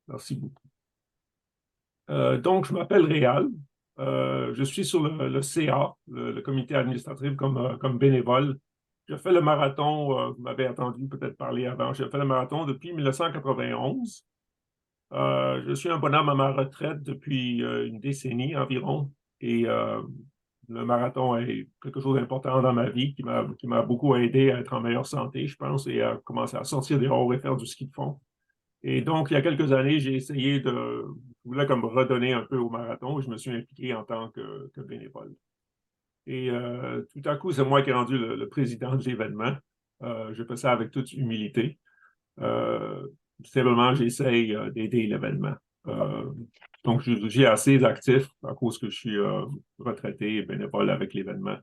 Merci beaucoup. Donc, je m'appelle Réal. Je suis sur le CA, le comité administratif, comme bénévole. Je fais le marathon, vous m'avez entendu peut-être parler avant, je fais le marathon depuis 1991. Je suis un bonhomme à ma retraite depuis une décennie environ. Et le marathon est quelque chose d'important dans ma vie qui m'a beaucoup aidé à être en meilleure santé, je pense, et à commencer à sortir dehors et faire du ski de fond. Et donc, il y a quelques années, j'ai essayé je voulais comme redonner un peu au marathon. Je me suis impliqué en tant que bénévole. Et tout à coup, c'est moi qui ai rendu le président de l'événement. Je fais ça avec toute humilité. Euh, Simplement, j'essaye d'aider l'événement. Euh, donc, je suis assez actif à cause que je suis retraité et bénévole avec l'événement.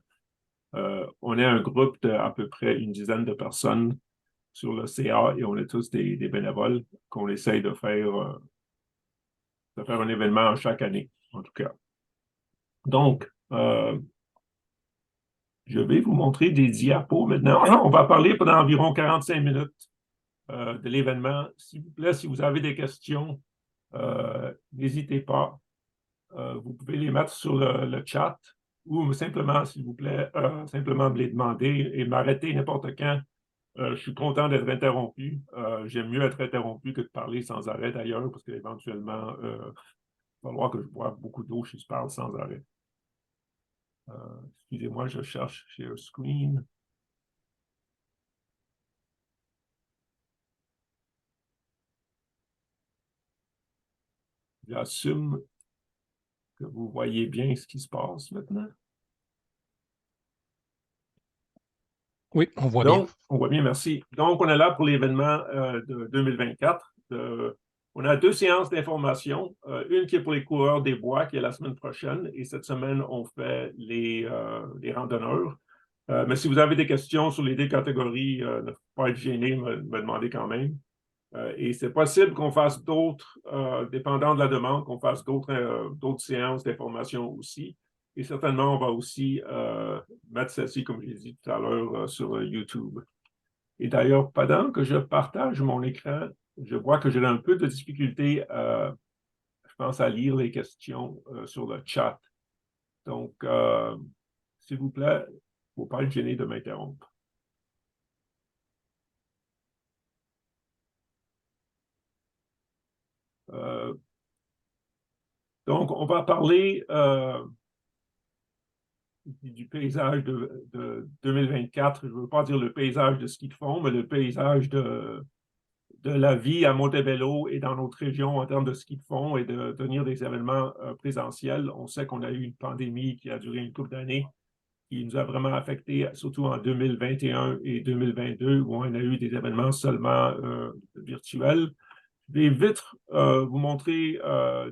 On est un groupe d'à peu près une dizaine de personnes sur le CA et on est tous des bénévoles qu'on essaye de faire un événement chaque année, en tout cas. Donc, je vais vous montrer des diapos maintenant. On va parler pendant environ 45 minutes de l'événement. S'il vous plaît, si vous avez des questions, n'hésitez pas. Vous pouvez les mettre sur le chat ou simplement, s'il vous plaît, simplement me les demander et m'arrêter n'importe quand. Je suis content d'être interrompu. J'aime mieux être interrompu que de parler sans arrêt d'ailleurs, parce qu'éventuellement, il va falloir que je boive beaucoup d'eau si je parle sans arrêt. Excusez-moi, je cherche Share Screen. J'assume que vous voyez bien ce qui se passe maintenant. Oui, on voit Donc, bien. on voit bien, merci. Donc, on est là pour l'événement de 2024. On a deux séances d'information. Une qui est pour les coureurs des bois, qui est la semaine prochaine, et cette semaine, on fait les randonneurs. Mais si vous avez des questions sur les deux catégories, ne faut pas être gêné, me demander quand même. Et c'est possible qu'on fasse d'autres, dépendant de la demande, qu'on fasse d'autres séances d'information aussi. Et certainement, on va aussi mettre celle-ci, comme je l'ai dit tout à l'heure, sur YouTube. Et d'ailleurs, pendant que je partage mon écran, je vois que j'ai un peu de difficulté, je pense, à lire les questions sur le chat. Donc, s'il vous plaît, il ne faut pas être gêné de m'interrompre. Donc, on va parler du paysage de 2024. Je ne veux pas dire le paysage de ski de fond, mais le paysage de la vie à Montebello et dans notre région en termes de ski de fond et de tenir des événements présentiels. On sait qu'on a eu une pandémie qui a duré une couple d'années, qui nous a vraiment affectés, surtout en 2021 et 2022, où on a eu des événements seulement virtuels. Je vais vite vous montrer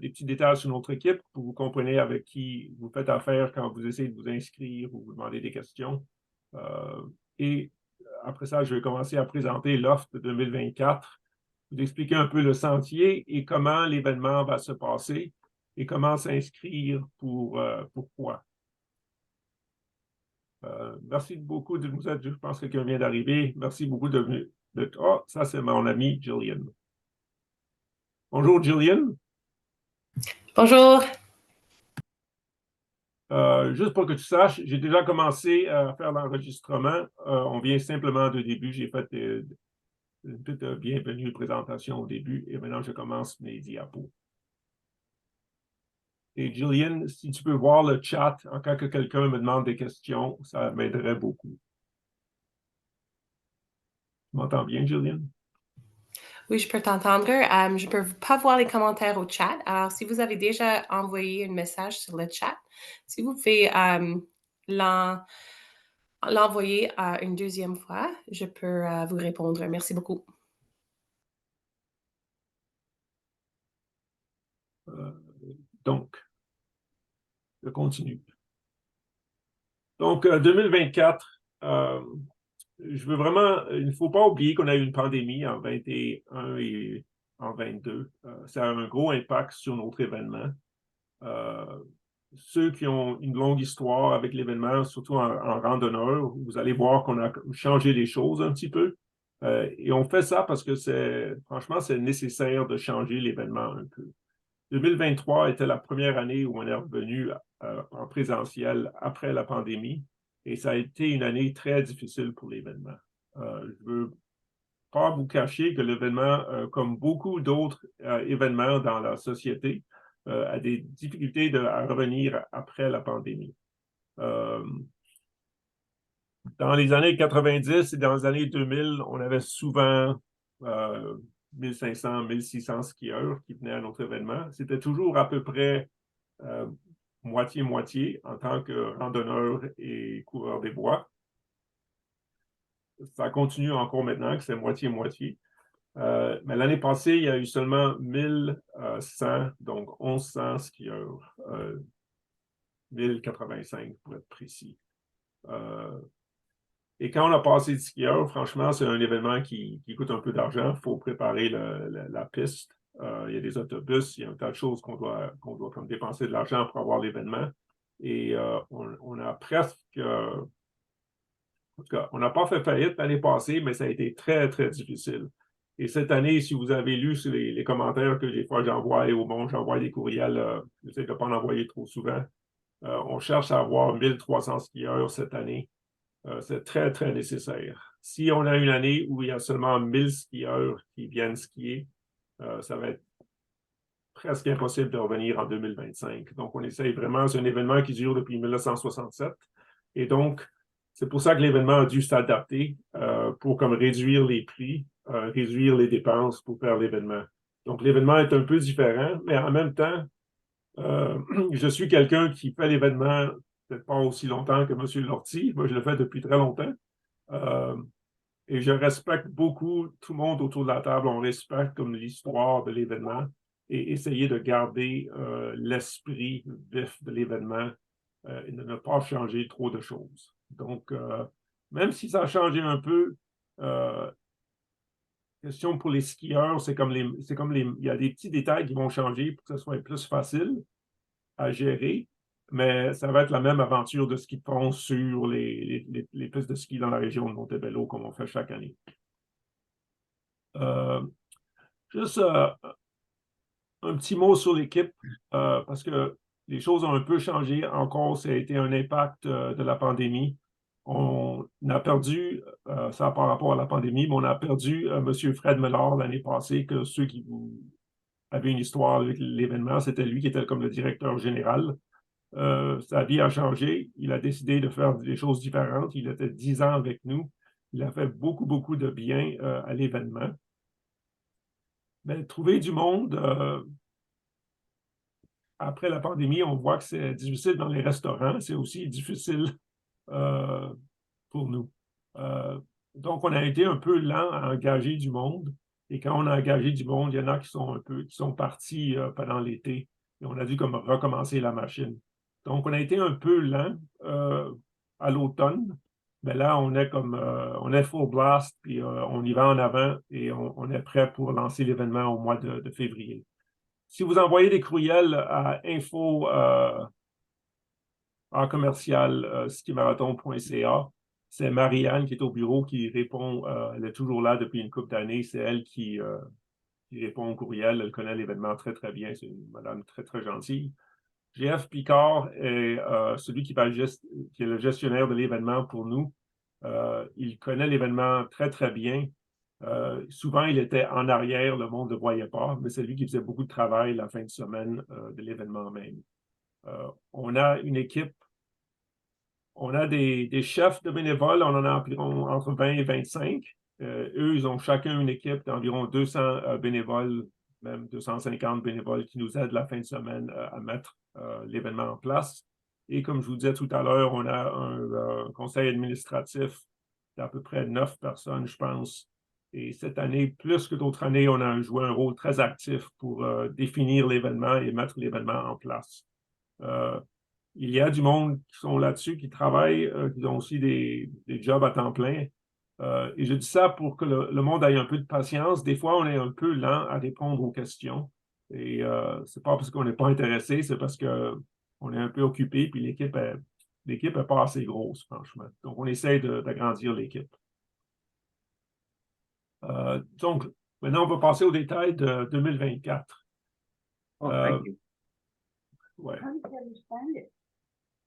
des petits détails sur notre équipe pour que vous compreniez avec qui vous faites affaire quand vous essayez de vous inscrire ou vous demandez des questions. Et après ça, je vais commencer à présenter l'offre de 2024, vous expliquer un peu le sentier et comment l'événement va se passer et comment s'inscrire pourquoi. Merci beaucoup de vous être, je pense que quelqu'un vient d'arriver. Merci beaucoup de venir. Oh, ça, c'est mon ami Jillian. Bonjour, Jillian. Bonjour. Juste pour que tu saches, j'ai déjà commencé à faire l'enregistrement. On vient simplement du début. J'ai fait une petite bienvenue présentation au début et maintenant je commence mes diapos. Et Jillian, si tu peux voir le chat en cas que quelqu'un me demande des questions, ça m'aiderait beaucoup. Tu m'entends bien, Jillian? Oui, je peux t'entendre. Je ne peux pas voir les commentaires au chat. Alors, si vous avez déjà envoyé un message sur le chat, si vous pouvez l'envoyer une deuxième fois, je peux vous répondre. Merci beaucoup. Donc, je continue. Donc, 2024, je veux vraiment, il ne faut pas oublier qu'on a eu une pandémie en 21 et en 22. Ça a un gros impact sur notre événement. Ceux qui ont une longue histoire avec l'événement, surtout en randonneur, vous allez voir qu'on a changé les choses un petit peu. Et on fait ça parce que franchement, c'est nécessaire de changer l'événement un peu. 2023 était la première année où on est revenu en présentiel après la pandémie et ça a été une année très difficile pour l'événement. Je veux pas vous cacher que l'événement, comme beaucoup d'autres événements dans la société, a des difficultés à revenir après la pandémie. Dans les années 90 et dans les années 2000, on avait souvent 1500, 1600 skieurs qui venaient à notre événement. C'était toujours à peu près moitié-moitié en tant que randonneur et coureur des bois. Ça continue encore maintenant que c'est moitié-moitié. Mais l'année passée, il y a eu seulement 1100, donc 1100 skieurs. 1085 pour être précis. Et quand on a passé de skieurs, franchement, c'est un événement qui coûte un peu d'argent. Il faut préparer la piste. Il y a des autobus, il y a un tas de choses qu'on doit comme dépenser de l'argent pour avoir l'événement. Et on a presque... en tout cas, on n'a pas fait faillite l'année passée, mais ça a été très, très difficile. Et cette année, si vous avez lu sur les commentaires que des fois j'envoie au monde, j'envoie des courriels, j'essaie de ne pas en envoyer trop souvent. On cherche à avoir 1300 skieurs cette année. C'est très, très nécessaire. Si on a une année où il y a seulement 1000 skieurs qui viennent skier, ça va être presque impossible de revenir en 2025. Donc, on essaye vraiment, c'est un événement qui dure depuis 1967. Et donc, c'est pour ça que l'événement a dû s'adapter pour comme réduire les prix, réduire les dépenses pour faire l'événement. Donc, l'événement est un peu différent, mais en même temps, je suis quelqu'un qui fait l'événement peut-être pas aussi longtemps que M. Lortie. Moi, je le fais depuis très longtemps. Et je respecte beaucoup tout le monde autour de la table. On respecte comme l'histoire de l'événement et essayer de garder l'esprit vif de l'événement et de ne pas changer trop de choses. Donc, même si ça a changé un peu, question pour les skieurs, il y a des petits détails qui vont changer pour que ce soit plus facile à gérer, mais ça va être la même aventure de ski de fond sur les pistes de ski dans la région de Montebello, comme on fait chaque année. Juste un petit mot sur l'équipe, parce que les choses ont un peu changé encore. Ça a été un impact de la pandémie. On a perdu, ça par rapport à la pandémie, mais on a perdu M. Fred Mellard l'année passée, que ceux qui avaient une histoire avec l'événement, c'était lui qui était comme le directeur général. Sa vie a changé. Il a décidé de faire des choses différentes. Il était 10 ans avec nous. Il a fait beaucoup, beaucoup de bien à l'événement. Mais trouver du monde, après la pandémie, on voit que c'est difficile dans les restaurants. C'est aussi difficile pour nous. Donc, on a été un peu lent à engager du monde. Et quand on a engagé du monde, il y en a qui sont partis pendant l'été. Et on a dû comme recommencer la machine. Donc, on a été un peu lent à l'automne. Mais là, on est full blast, puis on y va en avant et on est prêt pour lancer l'événement au mois de février. Si vous envoyez des courriels à info en commercial skimarathon.ca, c'est Marianne qui est au bureau qui répond. Elle est toujours là depuis une couple d'années. C'est elle qui répond au courriel. Elle connaît l'événement très, très bien. C'est une madame très, très gentille. GF Picard est celui qui est le gestionnaire de l'événement pour nous. Il connaît l'événement très, très bien. Souvent, il était en arrière, le monde ne le voyait pas, mais c'est lui qui faisait beaucoup de travail la fin de semaine de l'événement même. On a une équipe, on a des chefs de bénévoles, on en a environ entre 20 et 25. Eux, ils ont chacun une équipe d'environ 200 bénévoles, même 250 bénévoles qui nous aident la fin de semaine à mettre l'événement en place. Et comme je vous disais tout à l'heure, on a un conseil administratif d'à peu près 9 personnes, je pense. Et cette année, plus que d'autres années, on a joué un rôle très actif pour définir l'événement et mettre l'événement en place. Il y a du monde qui sont là-dessus, qui travaillent, qui ont aussi des jobs à temps plein. Et je dis ça pour que le monde ait un peu de patience. Des fois, on est un peu lent à répondre aux questions. Et c'est pas parce qu'on n'est pas intéressé, c'est parce qu'on est un peu occupé, puis l'équipe est pas assez grosse, franchement. Donc, on essaie d'agrandir l'équipe. Donc, maintenant, on va passer aux détails de 2024. Oh, thank you. Ouais. How did you understand it?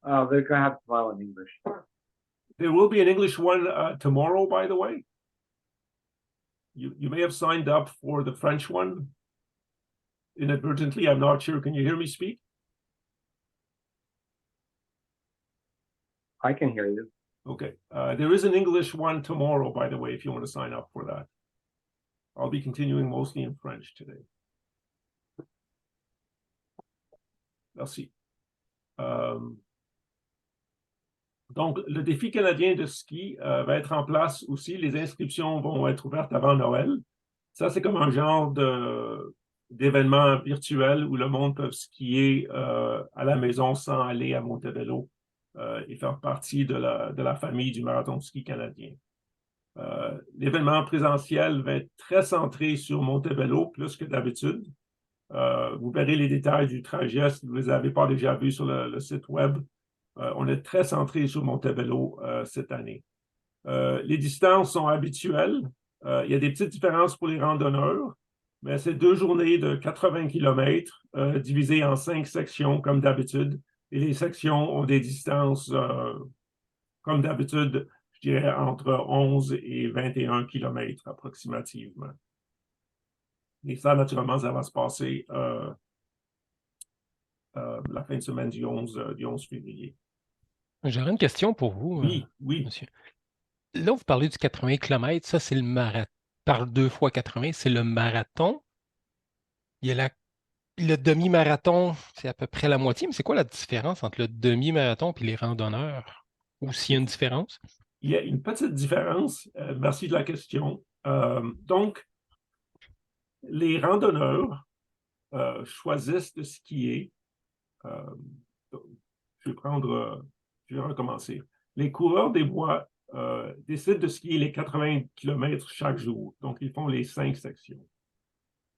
They're gonna have to file in English. There will be an English one tomorrow, by the way. You may have signed up for the French one inadvertently. I'm not sure. Can you hear me speak? I can hear you. Okay. There is an English one tomorrow, by the way, if you want to sign up for that. I'll be continuing mostly in French today. Merci. Donc, le défi canadien de ski va être en place aussi. Les inscriptions vont être ouvertes avant Noël. Ça, c'est comme un genre d'événement virtuel où le monde peut skier à la maison sans aller à Montebello et faire partie de la famille du marathon de ski canadien. L'événement présentiel va être très centré sur Montebello, plus que d'habitude. Vous verrez les détails du trajet si vous ne les avez pas déjà vus sur le site web. On est très centré sur Montebello cette année. Les distances sont habituelles. Il y a des petites différences pour les randonneurs, mais c'est 2 journées de 80 km divisées en 5 sections comme d'habitude. Et les sections ont des distances, comme d'habitude, je dirais entre 11 et 21 km approximativement. Et ça, naturellement, ça va se passer la fin de semaine du 11 février. J'aurais une question pour vous, Oui, monsieur. Là, vous parlez du 80 km, ça, c'est le marathon. Par 2 fois 80, c'est le marathon. Il y a le demi-marathon, c'est à peu près la moitié, mais c'est quoi la différence entre le demi-marathon et les randonneurs? Ou s'il y a une différence? Il y a une petite différence. Merci de la question. Donc, les randonneurs choisissent de skier. Je vais recommencer. Les coureurs des bois décident de skier les 80 km chaque jour. Donc, ils font les 5 sections.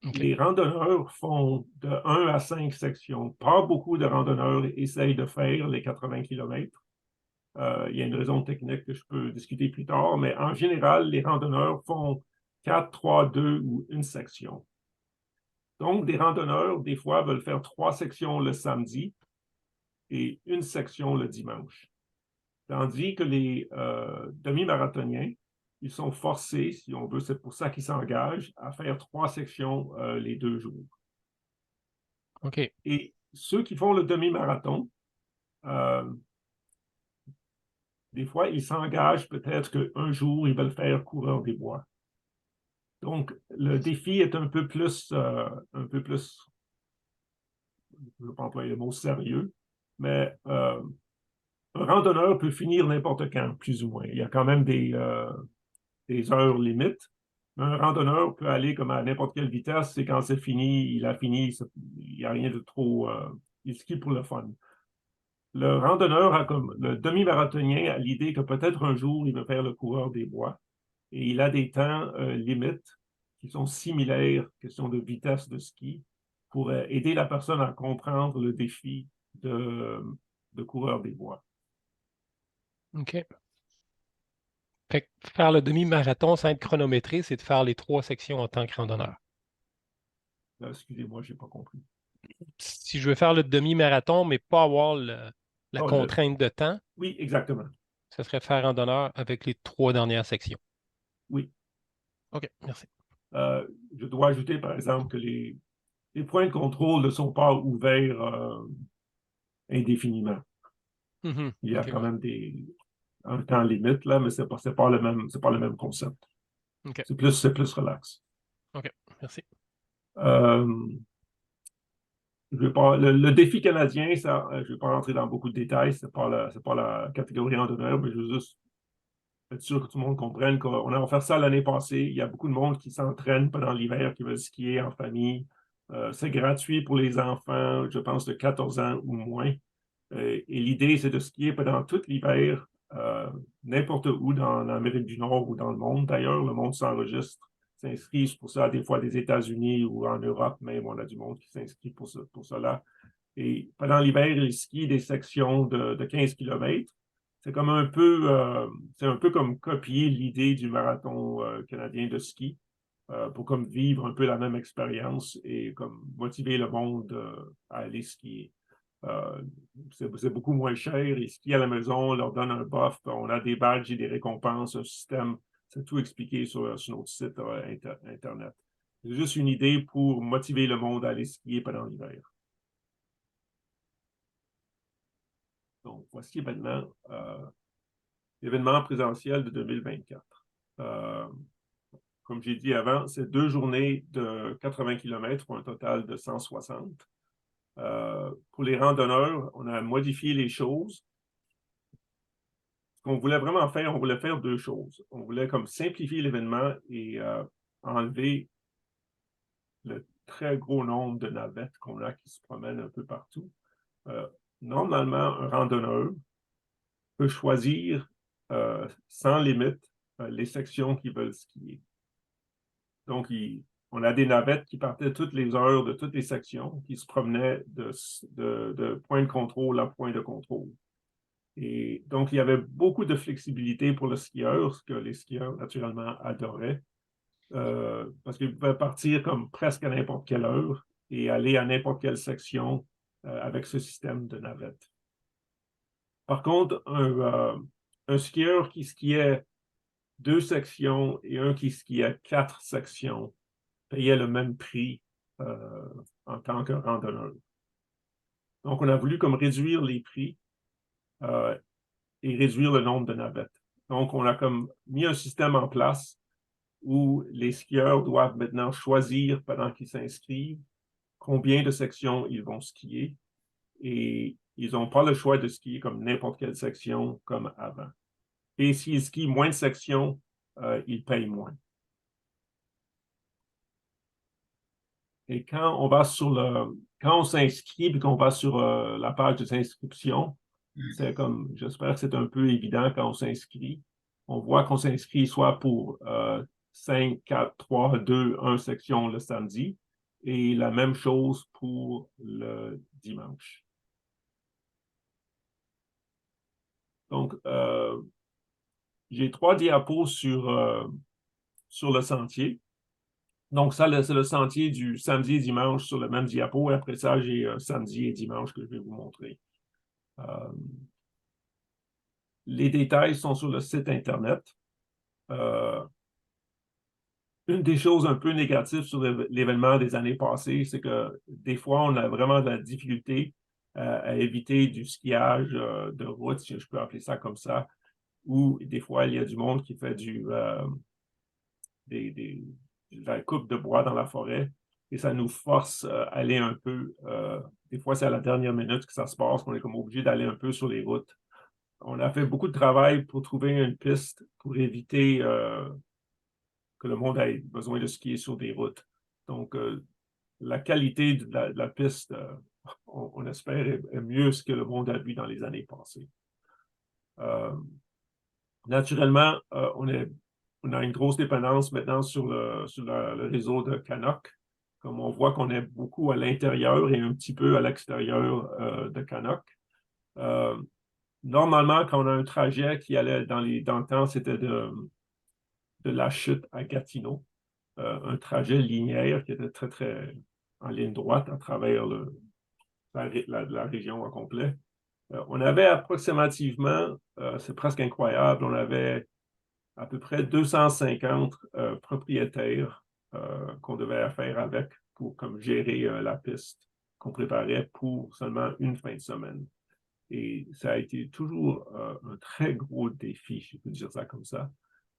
Okay. Les randonneurs font de 1 à 5 sections. Pas beaucoup de randonneurs essayent de faire les 80 km. Il y a une raison technique que je peux discuter plus tard, mais en général, les randonneurs font 4, 3, 2 ou une section. Donc, des randonneurs, des fois, veulent faire 3 sections le samedi et une section le dimanche. Tandis que les demi-marathoniens, ils sont forcés, si on veut, c'est pour ça qu'ils s'engagent, à faire 3 sections les 2 jours. OK. Et ceux qui font le demi-marathon, des fois, ils s'engagent peut-être qu'un jour, ils veulent faire coureur des bois. Donc, le défi est un peu plus, je ne veux pas employer le mot sérieux, mais un randonneur peut finir n'importe quand, plus ou moins. Il y a quand même des heures limites. Un randonneur peut aller comme à n'importe quelle vitesse, et quand c'est fini, il a fini, il n'y a rien de trop... il skie pour le fun. Le randonneur, le demi-marathonien, a l'idée que peut-être un jour, il veut faire le coureur des bois. Et il a des temps limites qui sont similaires, question de vitesse de ski, pour aider la personne à comprendre le défi de coureur des bois. OK. Fait que faire le demi-marathon sans être chronométré, c'est de faire les 3 sections en tant que randonneur. Excusez-moi, je n'ai pas compris. Si je veux faire le demi-marathon, mais pas avoir la contrainte de temps. Oui, exactement. Ce serait faire randonneur avec les 3 dernières sections. Oui. OK, merci. Je dois ajouter, par exemple, que les points de contrôle ne sont pas ouverts indéfiniment. Mm-hmm. Il y a quand même un temps limite, là, mais ce n'est pas le même concept. Okay. C'est plus relax. OK, merci. Le défi canadien, ça, je ne vais pas rentrer dans beaucoup de détails, ce n'est pas la catégorie randonneur, mais je veux juste être sûr que tout le monde comprenne qu'on a offert ça l'année passée. Il y a beaucoup de monde qui s'entraîne pendant l'hiver, qui veulent skier en famille. C'est gratuit pour les enfants, je pense, de 14 ans ou moins. Et l'idée, c'est de skier pendant tout l'hiver, n'importe où dans l'Amérique du Nord ou dans le monde. D'ailleurs, le monde s'enregistre, s'inscrit pour ça, des fois des États-Unis ou en Europe même, on a du monde qui s'inscrit pour cela. Et pendant l'hiver, ils skient des sections de 15 km. C'est un peu comme copier l'idée du marathon canadien de ski. pour comme vivre un peu la même expérience et comme motiver le monde à aller skier. C'est beaucoup moins cher. Ils skient à la maison, on leur donne un buff, on a des badges et des récompenses, un système. C'est tout expliqué sur notre site Internet. C'est juste une idée pour motiver le monde à aller skier pendant l'hiver. Donc, voici maintenant l'événement présentiel de 2024. Comme j'ai dit avant, c'est 2 journées de 80 km pour un total de 160. Pour les randonneurs, on a modifié les choses. Ce qu'on voulait vraiment faire, on voulait faire 2 choses. On voulait comme simplifier l'événement et enlever le très gros nombre de navettes qu'on a qui se promènent un peu partout. Normalement, un randonneur peut choisir sans limite les sections qu'ils veulent skier. Donc, on a des navettes qui partaient toutes les heures de toutes les sections, qui se promenaient de point de contrôle à point de contrôle. Et donc, il y avait beaucoup de flexibilité pour le skieur, ce que les skieurs, naturellement, adoraient, parce qu'ils pouvaient partir comme presque à n'importe quelle heure et aller à n'importe quelle section avec ce système de navette. Par contre, un skieur qui skiait 2 sections et un qui skiait 4 sections payait le même prix en tant que randonneur. Donc, on a voulu comme réduire les prix et réduire le nombre de navettes. Donc, on a comme mis un système en place où les skieurs doivent maintenant choisir pendant qu'ils s'inscrivent combien de sections ils vont skier et ils n'ont pas le choix de skier comme n'importe quelle section comme avant. Et s'ils skient moins de sections, ils payent moins. Et quand on s'inscrit et qu'on va sur la page des inscriptions, c'est comme, j'espère que c'est un peu évident quand on s'inscrit. On voit qu'on s'inscrit soit pour 5, 4, 3, 2, 1 section le samedi et la même chose pour le dimanche. Donc, j'ai 3 diapos sur le sentier. Donc, ça, c'est le sentier du samedi et dimanche sur le même diapo. Et après ça, j'ai samedi et dimanche que je vais vous montrer. Les détails sont sur le site Internet. Une des choses un peu négatives sur l'événement des années passées, c'est que des fois, on a vraiment de la difficulté à éviter du skiage de route, si je peux appeler ça comme ça, ou des fois, il y a du monde qui fait de la coupe de bois dans la forêt et ça nous force à aller un peu. Des fois, c'est à la dernière minute que ça se passe, qu'on est comme obligé d'aller un peu sur les routes. On a fait beaucoup de travail pour trouver une piste pour éviter que le monde ait besoin de skier sur des routes. Donc, la qualité de la piste, on espère, est mieux que le monde a vu dans les années passées. Naturellement, on a une grosse dépendance maintenant sur le réseau de Canok. Comme on voit qu'on est beaucoup à l'intérieur et un petit peu à l'extérieur de Canok. Normalement, quand on a un trajet qui allait dans le temps, c'était de la chute à Gatineau. Un trajet linéaire qui était très, très en ligne droite à travers la région au complet. On avait approximativement, c'est presque incroyable, on avait à peu près 250 propriétaires qu'on devait faire avec pour comme gérer la piste qu'on préparait pour seulement une fin de semaine. Et ça a été toujours un très gros défi, je peux dire ça comme ça.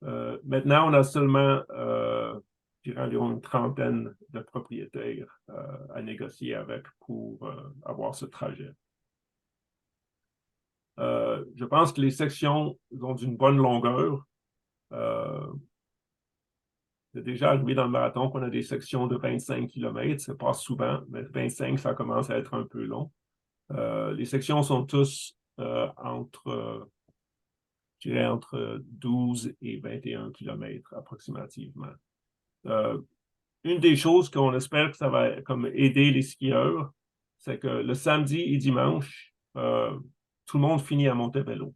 Maintenant, on a seulement, je dirais, environ une trentaine de propriétaires à négocier avec pour avoir ce trajet. Je pense que les sections ont une bonne longueur. C'est déjà arrivé dans le marathon qu'on a des sections de 25 km, c'est pas souvent, mais 25, ça commence à être un peu long. Les sections sont tous entre 12 et 21 km approximativement. Une des choses qu'on espère que ça va comme aider les skieurs, c'est que le samedi et dimanche, tout le monde finit à Montebello.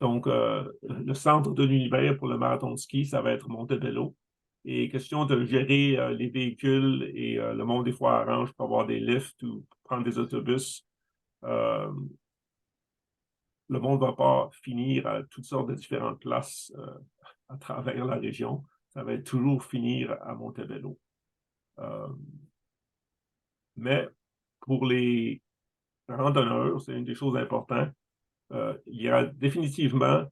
Donc, le centre de l'univers pour le marathon de ski, ça va être Montebello. Et question de gérer les véhicules et le monde des fois arrange pour avoir des lifts ou prendre des autobus. Le monde ne va pas finir à toutes sortes de différentes places à travers la région. Ça va toujours finir à Montebello. Mais pour les randonneurs, c'est une des choses importantes. Il y a définitivement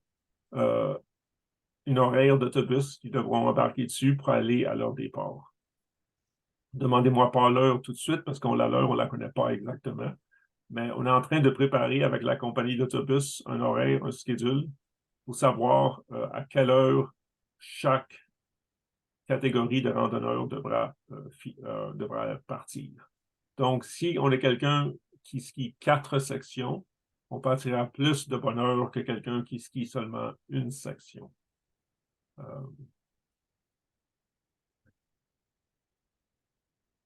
une horaire d'autobus qui devront embarquer dessus pour aller à leur départ. Demandez-moi pas l'heure tout de suite parce qu'on l'heure, on ne la connaît pas exactement. Mais on est en train de préparer avec la compagnie d'autobus un horaire, un schedule pour savoir à quelle heure chaque catégorie de randonneurs devra partir. Donc, si on est quelqu'un qui skie 4 sections, on partira plus de bonne heure que quelqu'un qui skie seulement une section.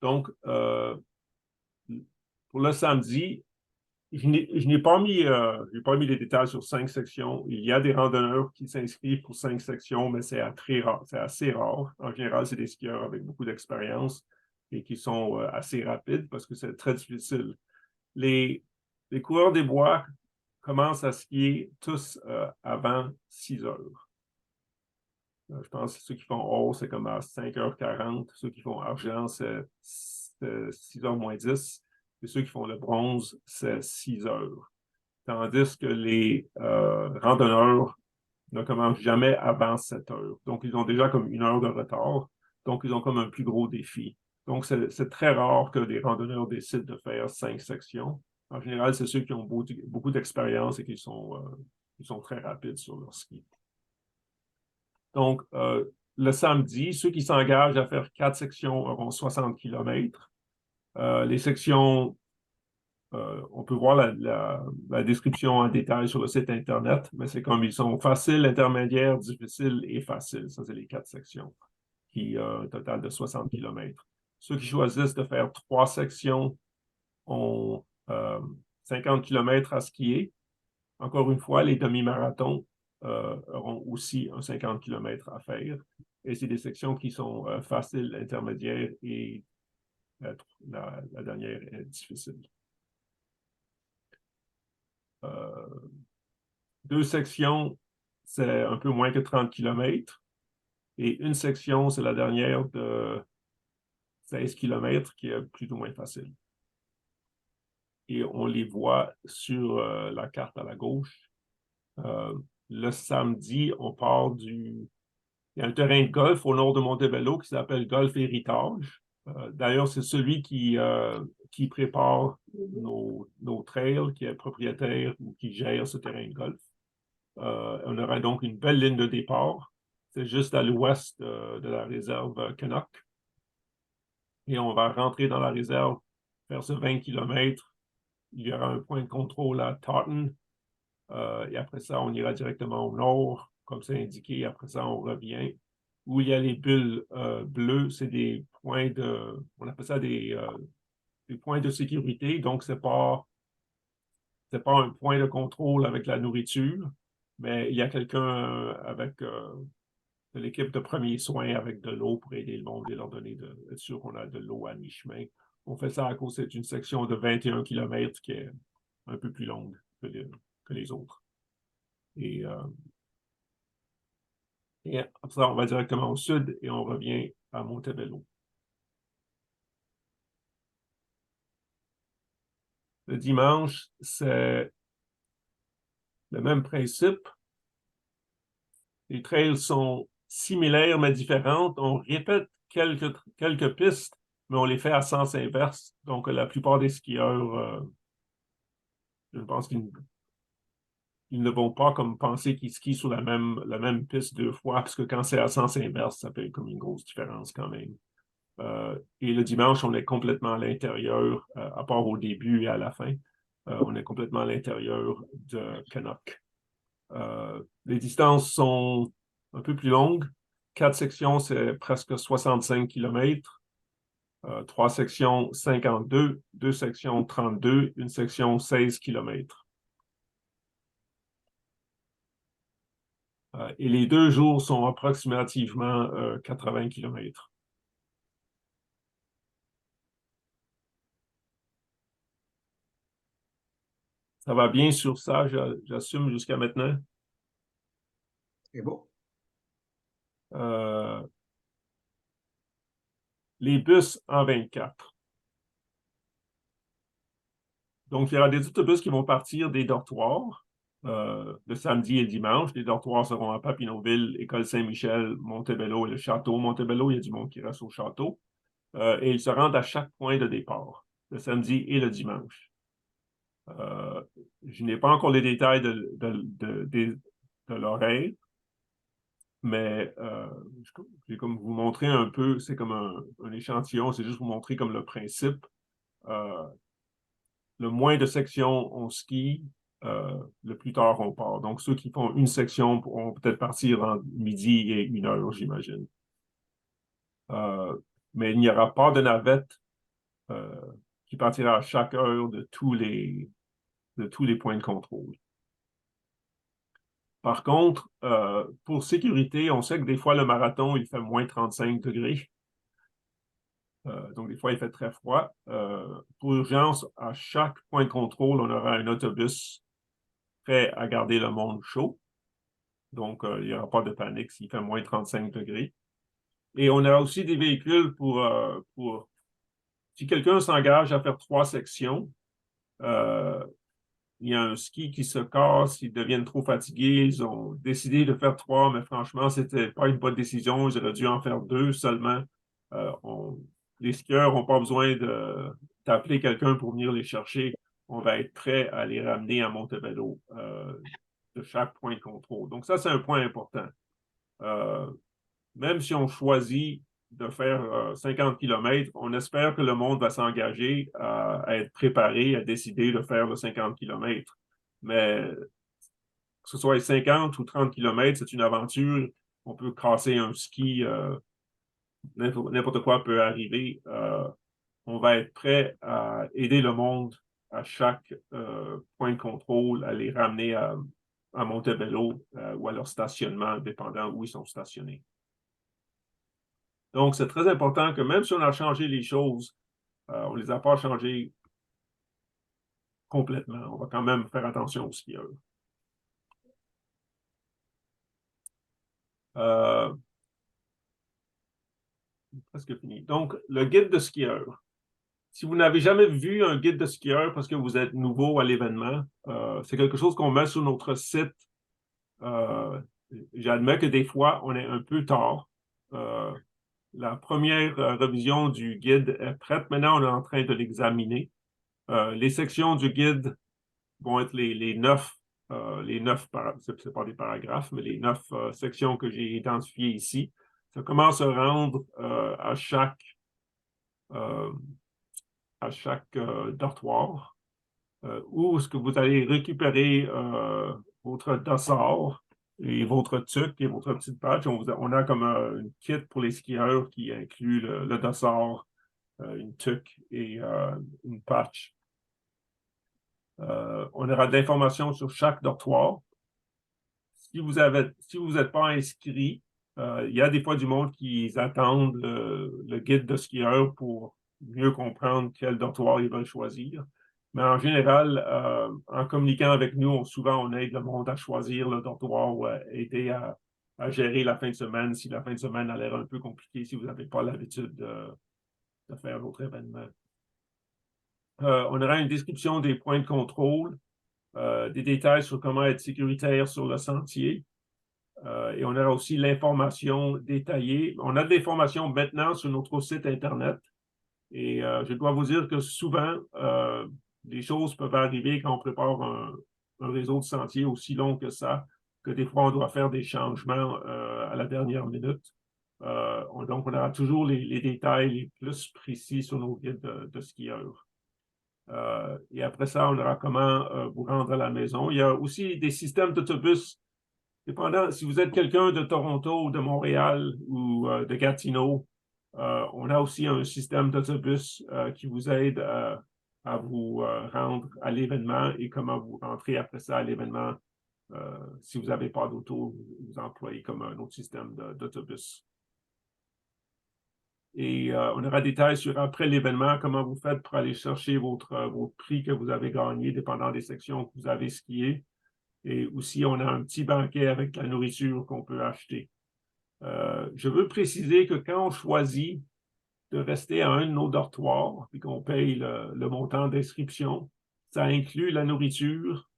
Donc, pour le samedi, je n'ai pas mis les détails sur 5 sections. Il y a des randonneurs qui s'inscrivent pour 5 sections, mais c'est très rare, c'est assez rare. En général, c'est des skieurs avec beaucoup d'expérience et qui sont assez rapides parce que c'est très difficile. Les coureurs des bois commencent à skier tous avant 6 heures. Je pense que ceux qui font or, c'est comme à 5h40. Ceux qui font argent, c'est 6h moins 10. Et ceux qui font le bronze, c'est 6 heures. Tandis que les randonneurs ne commencent jamais avant 7 heures. Donc, ils ont déjà comme 1 heure de retard. Donc, ils ont comme un plus gros défi. Donc, c'est très rare que des randonneurs décident de faire 5 sections. En général, c'est ceux qui ont beaucoup d'expérience et qui sont très rapides sur leur ski. Donc, le samedi, ceux qui s'engagent à faire 4 sections auront 60 km. Les sections, on peut voir la description en détail sur le site Internet, mais c'est comme ils sont faciles, intermédiaires, difficiles et faciles. Ça, c'est les 4 sections, qui ont un total de 60 km. Ceux qui choisissent de faire 3 sections ont 50 km à skier. Encore une fois, les demi-marathons auront aussi un 50 km à faire. Et c'est des sections qui sont faciles, intermédiaires et la dernière est difficile. 2 sections, c'est un peu moins que 30 km. Et une section, c'est la dernière de 16 km qui est plus ou moins facile. Et on les voit sur la carte à la gauche. Le samedi, on part il y a un terrain de golf au nord de Montebello qui s'appelle Golf Héritage. D'ailleurs, c'est celui qui prépare nos trails, qui est propriétaire ou qui gère ce terrain de golf. On aura donc une belle ligne de départ. C'est juste à l'ouest de la réserve Canuck. Et on va rentrer dans la réserve, faire ce 20 km. Il y aura un point de contrôle à Taunton. Et après ça, on ira directement au nord, comme c'est indiqué. Après ça, on revient. Où il y a les bulles bleues, c'est des points on appelle ça des points de sécurité. Donc, c'est pas un point de contrôle avec la nourriture, mais il y a quelqu'un avec de l'équipe de premiers soins avec de l'eau pour aider le monde et leur donner être sûr qu'on a de l'eau à mi-chemin. On fait ça à cause c'est une section de 21 km qui est un peu plus longue que les autres. Et après ça, on va directement au sud et on revient à Montebello. Le dimanche, c'est le même principe. Les trails sont similaires mais différentes. On répète quelques pistes, mais on les fait à sens inverse. Donc, la plupart des skieurs, je pense qu'ils ne vont pas comme penser qu'ils skient sur la même piste 2 fois, parce que quand c'est à sens inverse, ça fait comme une grosse différence quand même. Et le dimanche, on est complètement à l'intérieur, à part au début et à la fin. On est complètement à l'intérieur de Canuck. Les distances sont un peu plus longues. 4 sections, c'est presque 65 km. 3 sections, 52. 2 sections, 32. Une section, 16 km. Et les 2 jours sont approximativement 80 km. Ça va bien sur ça, j'assume jusqu'à maintenant. C'est beau. Les bus en 24. Donc, il y aura des autobus qui vont partir des dortoirs le samedi et le dimanche. Les dortoirs seront à Papineauville, École Saint-Michel, Montebello et le château. Montebello, il y a du monde qui reste au château. Et ils se rendent à chaque point de départ, le samedi et le dimanche. Je n'ai pas encore les détails de l'horaire, mais je vais comme vous montrer un peu, c'est comme un échantillon, c'est juste vous montrer comme le principe. Le moins de sections on skie, le plus tard on part. Donc, ceux qui font une section pourront peut-être partir en midi et 1 heure, j'imagine. Mais il n'y aura pas de navette qui partira à chaque heure de tous les points de contrôle. Par contre, pour sécurité, on sait que des fois, le marathon, il fait moins 35 degrés. Donc, des fois, il fait très froid. Pour urgence, à chaque point de contrôle, on aura un autobus prêt à garder le monde chaud. Donc, il n'y aura pas de panique s'il fait moins 35 degrés. Et on aura aussi des véhicules pour si quelqu'un s'engage à faire 3 sections, il y a un ski qui se casse, ils deviennent trop fatigués, ils ont décidé de faire 3, mais franchement, c'était pas une bonne décision, ils auraient dû en faire 2 seulement. Les skieurs n'ont pas besoin d'appeler quelqu'un pour venir les chercher. On va être prêt à les ramener à Montebello de chaque point de contrôle. Donc ça, c'est un point important. Même si on choisit de faire 50 km, on espère que le monde va s'engager à être préparé, à décider de faire le 50 km. Mais que ce soit 50 ou 30 km, c'est une aventure. On peut casser un ski, n'importe quoi peut arriver. On va être prêt à aider le monde à chaque point de contrôle, à les ramener à Montebello ou à leur stationnement, dépendant où ils sont stationnés. Donc, c'est très important que même si on a changé les choses, on ne les a pas changées complètement. On va quand même faire attention aux skieurs. Presque fini. Donc, le guide de skieur. Si vous n'avez jamais vu un guide de skieur parce que vous êtes nouveau à l'événement, c'est quelque chose qu'on met sur notre site. J'admets que des fois, on est un peu tard. La première révision du guide est prête. Maintenant, on est en train de l'examiner. Les sections du guide vont être les 9, c'est pas des paragraphes, mais les 9 sections que j'ai identifiées ici. Ça commence à rendre à chaque dortoir où est-ce que vous allez récupérer votre dossard et votre tuque et votre petite patch. On a comme une kit pour les skieurs qui inclut le dossard, une tuque et une patch. On aura de l'information sur chaque dortoir. Si vous n'êtes pas inscrit, il y a des fois du monde qui attendent le guide de skieur pour mieux comprendre quel dortoir ils veulent choisir. Mais en général, en communiquant avec nous, souvent on aide le monde à choisir le dortoir ou à aider à gérer la fin de semaine si la fin de semaine a l'air un peu compliquée, si vous n'avez pas l'habitude de faire votre événement. On aura une description des points de contrôle, des détails sur comment être sécuritaire sur le sentier. Et on aura aussi l'information détaillée. On a de l'information maintenant sur notre site Internet. Et je dois vous dire que souvent, des choses peuvent arriver quand on prépare un réseau de sentiers aussi long que ça, que des fois, on doit faire des changements à la dernière minute. Donc, on aura toujours les détails les plus précis sur nos guides de skieurs. Et après ça, on aura comment vous rendre à la maison. Il y a aussi des systèmes d'autobus. Dépendant, si vous êtes quelqu'un de Toronto ou de Montréal ou de Gatineau, on a aussi un système d'autobus qui vous aide à vous rendre à l'événement et comment vous rentrez après ça à l'événement Si vous n'avez pas d'auto, vous employez comme un autre système d'autobus. Et on aura des détails sur après l'événement, comment vous faites pour aller chercher votre prix que vous avez gagné, dépendant des sections que vous avez skiées. Et aussi, on a un petit banquet avec la nourriture qu'on peut acheter. Je veux préciser que quand on choisit de rester à un de nos dortoirs et qu'on paye le montant d'inscription, ça inclut la nourriture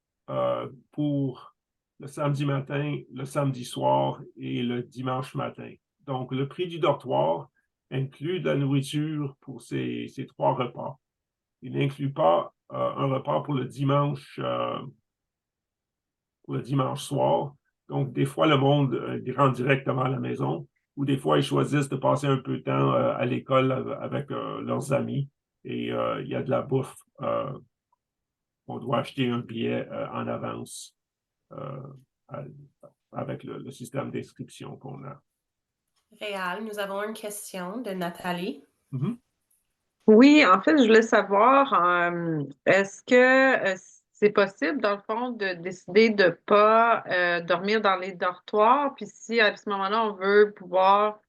pour le samedi matin, le samedi soir et le dimanche matin. Donc, le prix du dortoir inclut de la nourriture pour ces 3 repas. Il n'inclut pas un repas pour le dimanche soir. Donc, des fois, le monde rentre directement à la maison ou des fois, ils choisissent de passer un peu de temps à l'école avec leurs amis et il y a de la bouffe. On doit acheter un billet en avance avec le système d'inscription qu'on a. Réal, nous avons une question de Nathalie. Mm-hmm. Oui, en fait, je voulais savoir, est-ce que c'est possible, dans le fond, de décider de ne pas dormir dans les dortoirs, puis si à ce moment-là, on veut pouvoir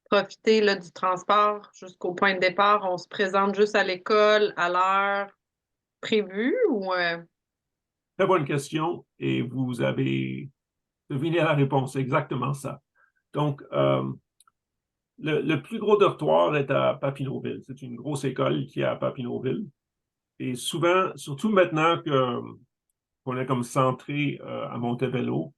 profiter là, du transport jusqu'au point de départ, on se présente juste à l'école à l'heure prévue ou... Très bonne question et vous avez deviné la réponse, exactement ça. Donc, le plus gros dortoir est à Papineauville. C'est une grosse école qui est à Papineauville. Et souvent, surtout maintenant qu'on est comme centré à Montebello,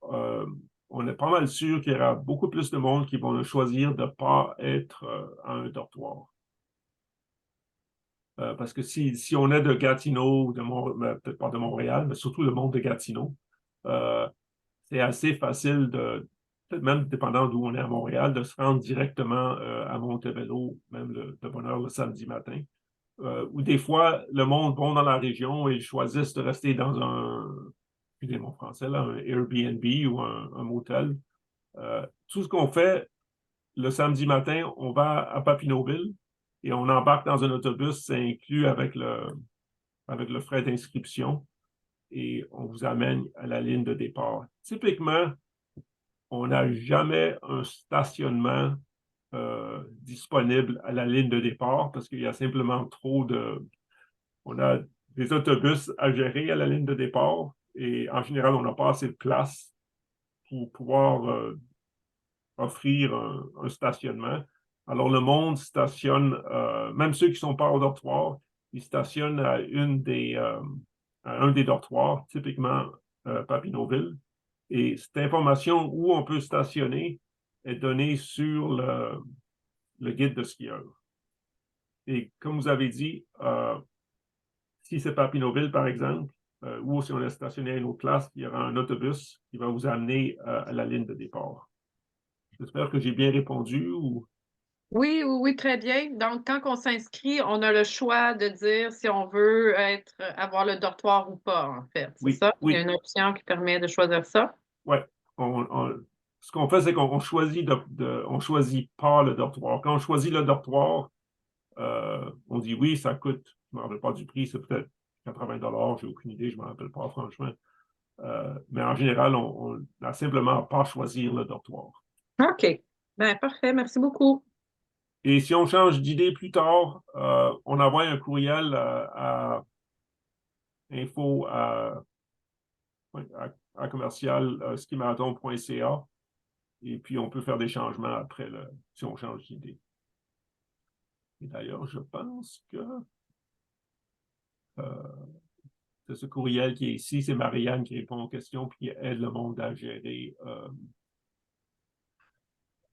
on est pas mal sûr qu'il y aura beaucoup plus de monde qui vont choisir de ne pas être à un dortoir. Parce que si on est de Gatineau, peut-être pas de Montréal, mais surtout le monde de Gatineau, c'est assez facile peut-être même dépendant d'où on est à Montréal, de se rendre directement à Montebello, même de bonne heure le samedi matin. Ou des fois, le monde va dans la région et ils choisissent de rester dans excusez mon français, là, un Airbnb ou un motel. Tout ce qu'on fait le samedi matin, on va à Papineauville et on embarque dans un autobus, c'est inclus avec le frais d'inscription et on vous amène à la ligne de départ. Typiquement, on n'a jamais un stationnement disponible à la ligne de départ parce qu'il y a simplement on a des autobus à gérer à la ligne de départ et en général, on n'a pas assez de place pour pouvoir offrir un stationnement. Alors, le monde stationne, même ceux qui ne sont pas au dortoir, ils stationnent à un des dortoirs, typiquement Papineauville. Et cette information où on peut stationner est donnée sur le guide de skieur. Et comme vous avez dit, si c'est Papineauville, par exemple, ou si on est stationné à une autre classe, il y aura un autobus qui va vous amener à la ligne de départ. J'espère que j'ai bien répondu ou... Oui, très bien. Donc, quand on s'inscrit, on a le choix de dire si on veut avoir le dortoir ou pas, en fait. C'est Oui, ça? oui. Il y a une option qui permet de choisir ça? Oui. Ce qu'on fait, c'est qu'on choisit on choisit pas le dortoir. Quand on choisit le dortoir, on dit oui, ça coûte, je ne me rappelle pas du prix, c'est peut-être 80 $, j'ai aucune idée, je ne me rappelle pas, franchement. Mais en général, on n'a simplement pas à choisir le dortoir. OK. Ben, parfait. Merci beaucoup. Et si on change d'idée plus tard, on envoie un courriel à info à commercial skimarathon.ca et puis on peut faire des changements après si on change d'idée. Et d'ailleurs, je pense que c'est ce courriel qui est ici, c'est Marianne qui répond aux questions puis qui aide le monde à gérer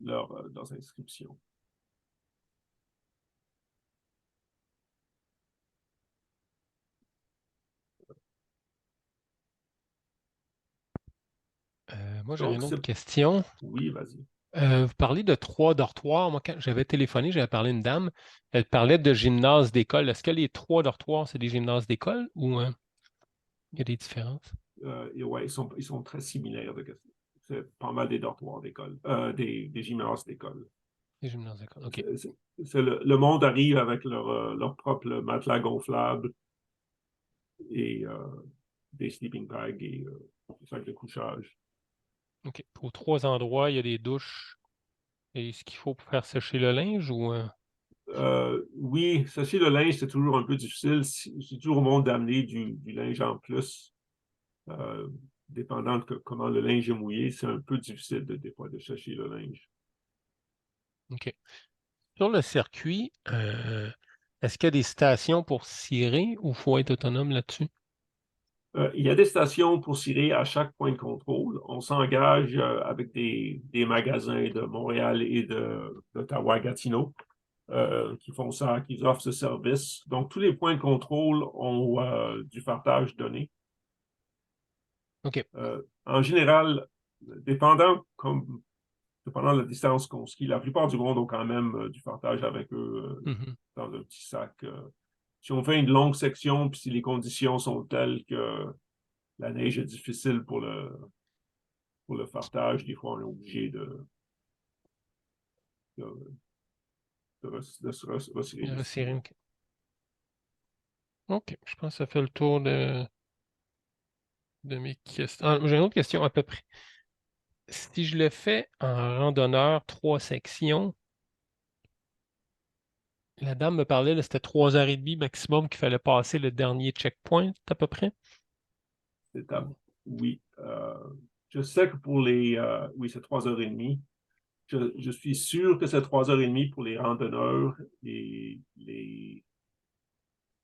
leurs inscriptions. Moi, j'aurais une Donc, autre question. Oui, vas-y. Vous parlez de 3 dortoirs. Moi, quand j'avais téléphoné, j'avais parlé à une dame. Elle parlait de gymnase d'école. Est-ce que les 3 dortoirs, c'est des gymnases d'école ou il y a des différences? Et ouais, ils sont très similaires. C'est pas mal des dortoirs d'école, des gymnases d'école. Les gymnases d'école, OK. Le monde arrive avec leur propre matelas gonflable et des sleeping bags et des sacs de couchage. OK. Aux 3 endroits, il y a des douches et ce qu'il faut pour faire sécher le linge ou Oui, sécher le linge, c'est toujours un peu difficile. C'est toujours bon d'amener du linge en plus. Dépendant de comment le linge est mouillé, c'est un peu difficile des fois de sécher le linge. OK. Sur le circuit, est-ce qu'il y a des stations pour cirer ou il faut être autonome là-dessus? Il y a des stations pour cirer à chaque point de contrôle. On s'engage avec des magasins de Montréal et d'Ottawa-Gatineau qui font ça, qui offrent ce service. Donc, tous les points de contrôle ont du fartage donné. OK. En général, dépendant la distance qu'on skie, la plupart du monde ont quand même du fartage avec eux Mhm. dans un petit sac. Si on fait une longue section, puis si les conditions sont telles que la neige est difficile pour le fartage, des fois on est obligé de se retirer. Retirer, OK. OK. Je pense que ça fait le tour de mes questions. Ah, j'ai une autre question à peu près. Si je le fais en randonneur, 3 sections, la dame me parlait, là, c'était 3h30 maximum qu'il fallait passer le dernier checkpoint à peu près. Oui. Je sais que pour oui, c'est 3h30. Je suis sûr que c'est 3h30 pour les randonneurs et les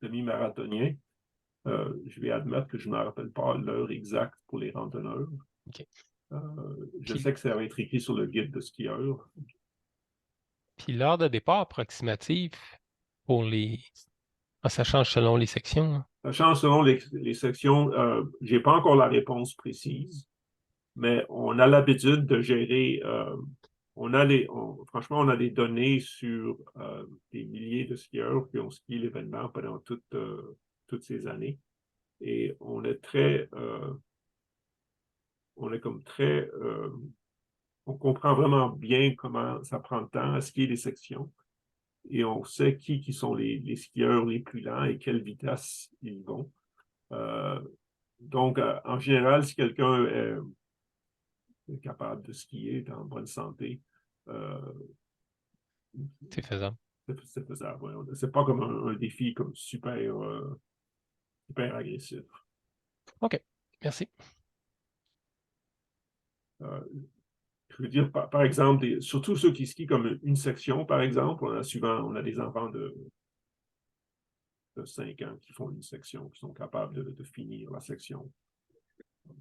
demi-marathoniens. Je vais admettre que je ne me rappelle pas l'heure exacte pour les randonneurs. OK. Je sais que ça va être écrit sur le guide de skieur. Puis l'heure de départ approximative pour les... Ah, ça change selon les sections, hein. Ça change selon les sections. Je n'ai pas encore la réponse précise, mais on a l'habitude de gérer. Franchement, on a des données sur des milliers de skieurs qui ont skié l'événement pendant toutes ces années. Et on est on comprend vraiment bien comment ça prend le temps à skier les sections. Et on sait qui sont les skieurs les plus lents et quelle vitesse ils vont. Donc, en général, si quelqu'un est capable de skier, est en bonne santé, C'est faisable. c'est faisable. Ouais. C'est pas comme un défi comme super agressif. OK. Merci. Je veux dire, par exemple, surtout ceux qui skient comme une section, par exemple, on a des enfants de 5 ans qui font une section, qui sont capables de finir la section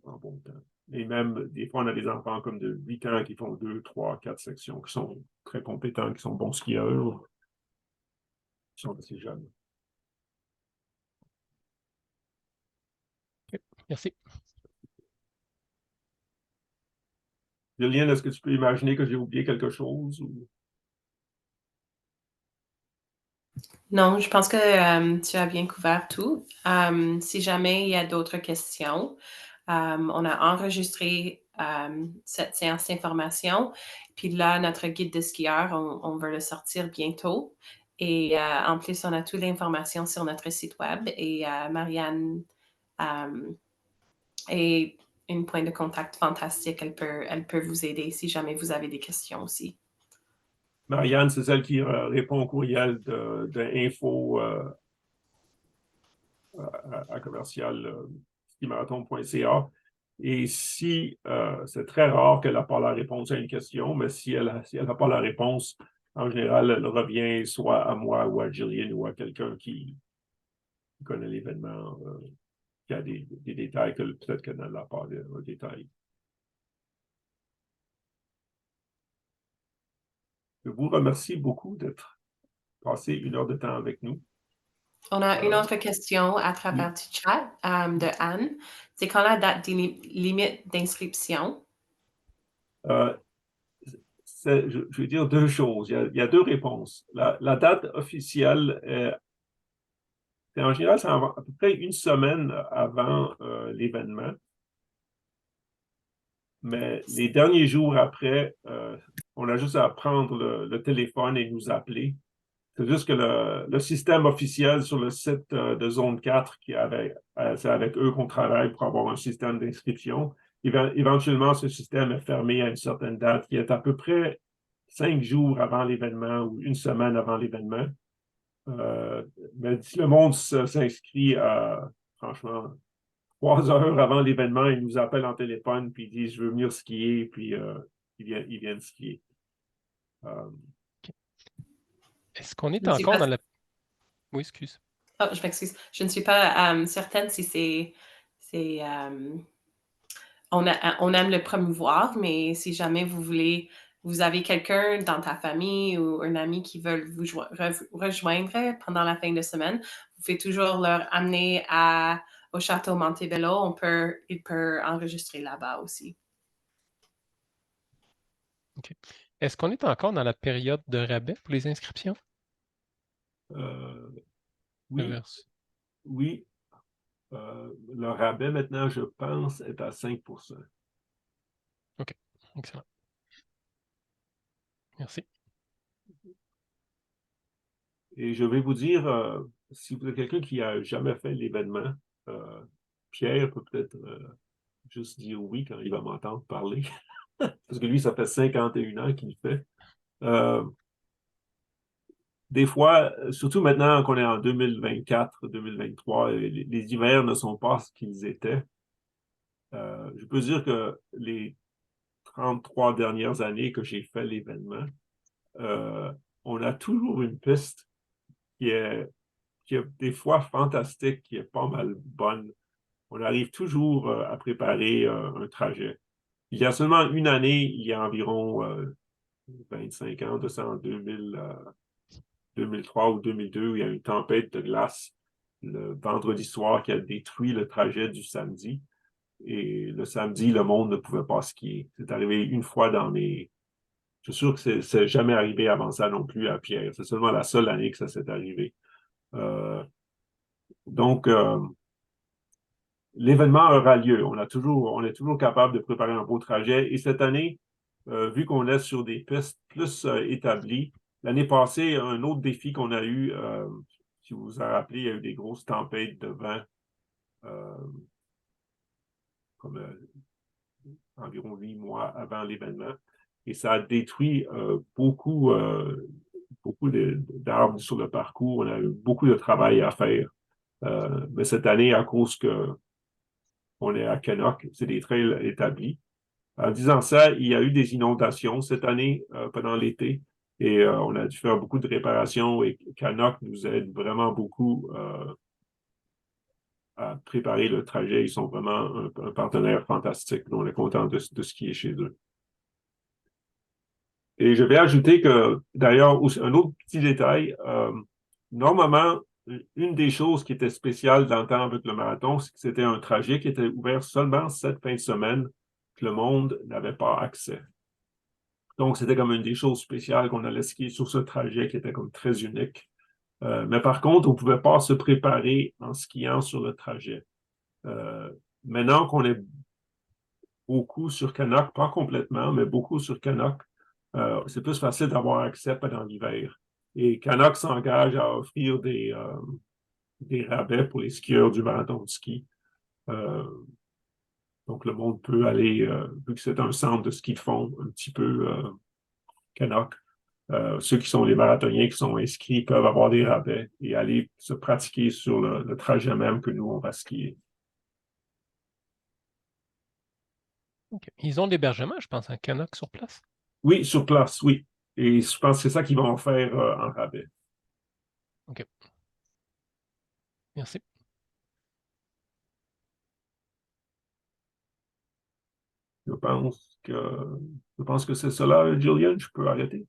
en bon temps. Et même, des fois, on a des enfants comme de 8 ans qui font 2, 3, 4 sections, qui sont très compétents, qui sont bons skieurs, qui sont assez jeunes. OK. Merci. Julienne, est-ce que tu peux imaginer que j'ai oublié quelque chose? Non, je pense que tu as bien couvert tout. Si jamais il y a d'autres questions, on a enregistré cette séance d'information. Puis là, notre guide de skieur, on va le sortir bientôt. Et en plus, on a toute l'information sur notre site web. Et Marianne est une point de contact fantastique. Elle peut vous aider si jamais vous avez des questions aussi. Marianne, c'est celle qui répond au courriel d'info à commercial skimarathon.ca. Et si c'est très rare qu'elle n'a pas la réponse à une question, mais si elle n'a pas la réponse, en général, elle revient soit à moi ou à Jillian ou à quelqu'un qui connaît l'événement, qui a des détails que peut-être qu'elle n'a pas de détails. Je vous remercie beaucoup d'être passé 1 heure de temps avec nous. On a une autre question à travers du chat de Anne. C'est quand la date limite d'inscription? Je vais dire 2 choses. Il y a 2 réponses. La date officielle, en général, c'est à peu près 1 semaine avant l'événement. Mais les derniers jours après, on a juste à prendre le téléphone et nous appeler. C'est juste que le système officiel sur le site de Zone 4, c'est avec eux qu'on travaille pour avoir un système d'inscription. Éventuellement, ce système est fermé à une certaine date qui est à peu près 5 jours avant l'événement ou une semaine avant l'événement. Mais si le monde s'inscrit franchement, 3 heures avant l'événement, ils nous appellent en téléphone puis ils disent « Je veux venir skier », puis ils viennent skier. Est-ce qu'on est Je ne suis encore pas- dans la... Oui, excuse. Oh, je m'excuse. Je ne suis pas certaine si on aime le promouvoir, mais si jamais vous avez quelqu'un dans ta famille ou un ami qui veut vous rejoindre pendant la fin de semaine, vous pouvez toujours leur amener au Château Montebello. Il peut enregistrer là-bas aussi. OK. Est-ce qu'on est encore dans la période de rabais pour les inscriptions? Oui, Inverse. oui. Le rabais, maintenant, je pense, est à 5 %. OK, excellent. Merci. Et je vais vous dire, si vous êtes quelqu'un qui n'a jamais fait l'événement, Pierre peut peut-être juste dire oui quand il va m'entendre parler, parce que lui, ça fait 51 ans qu'il le fait. Des fois, surtout maintenant qu'on est en 2024, 2023, les hivers ne sont pas ce qu'ils étaient. Je peux dire que les 33 dernières années que j'ai fait l'événement, on a toujours une piste qui est des fois fantastique, qui est pas mal bonne. On arrive toujours à préparer un trajet. Il y a seulement une année, il y a environ 25 ans, de ça en 2003 ou 2002, où il y a eu une tempête de glace le vendredi soir qui a détruit le trajet du samedi. Et le samedi, le monde ne pouvait pas skier. C'est arrivé une fois dans les... Je suis sûr que c'est jamais arrivé avant ça non plus à Pierre. C'est seulement la seule année que ça s'est arrivé. Donc, l'événement aura lieu. On est toujours capable de préparer un beau trajet. Et cette année, vu qu'on est sur des pistes plus établies, l'année passée, un autre défi qu'on a eu, si vous vous en rappelez, il y a eu des grosses tempêtes de vent, comme environ 8 mois avant l'événement. Et ça a détruit beaucoup d'arbres sur le parcours. On a eu beaucoup de travail à faire. Mais cette année, à cause qu'on est à Cannock, c'est des trails établis. En disant ça, il y a eu des inondations cette année pendant l'été et on a dû faire beaucoup de réparations et Cannock nous aide vraiment beaucoup à préparer le trajet. Ils sont vraiment un partenaire fantastique. On est content de skier chez eux. Et je vais ajouter que, d'ailleurs, un autre petit détail, normalement, une des choses qui était spéciale dans le temps avec le marathon, c'est que c'était un trajet qui était ouvert seulement cette fin de semaine, que le monde n'avait pas accès. Donc, c'était comme une des choses spéciales qu'on allait skier sur ce trajet qui était comme très unique. Mais par contre, on ne pouvait pas se préparer en skiant sur le trajet. Maintenant qu'on est beaucoup sur Cannock, pas complètement, mais beaucoup sur Cannock, c'est plus facile d'avoir accès pendant l'hiver. Et Cannock s'engage à offrir des rabais pour les skieurs du marathon de ski. Donc, le monde peut aller, vu que c'est un centre de ski de fond, un petit peu Cannock, ceux qui sont les marathoniens qui sont inscrits peuvent avoir des rabais et aller se pratiquer sur le trajet même que nous, on va skier. Okay. Ils ont l'hébergement, je pense, un Cannock sur place. Oui, sur place, oui. Et je pense que c'est ça qu'ils vont faire en rabais. OK. Merci. Je pense que c'est cela, Julian. Je peux arrêter.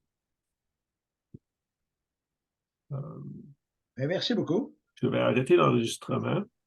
Merci beaucoup. Je vais arrêter l'enregistrement.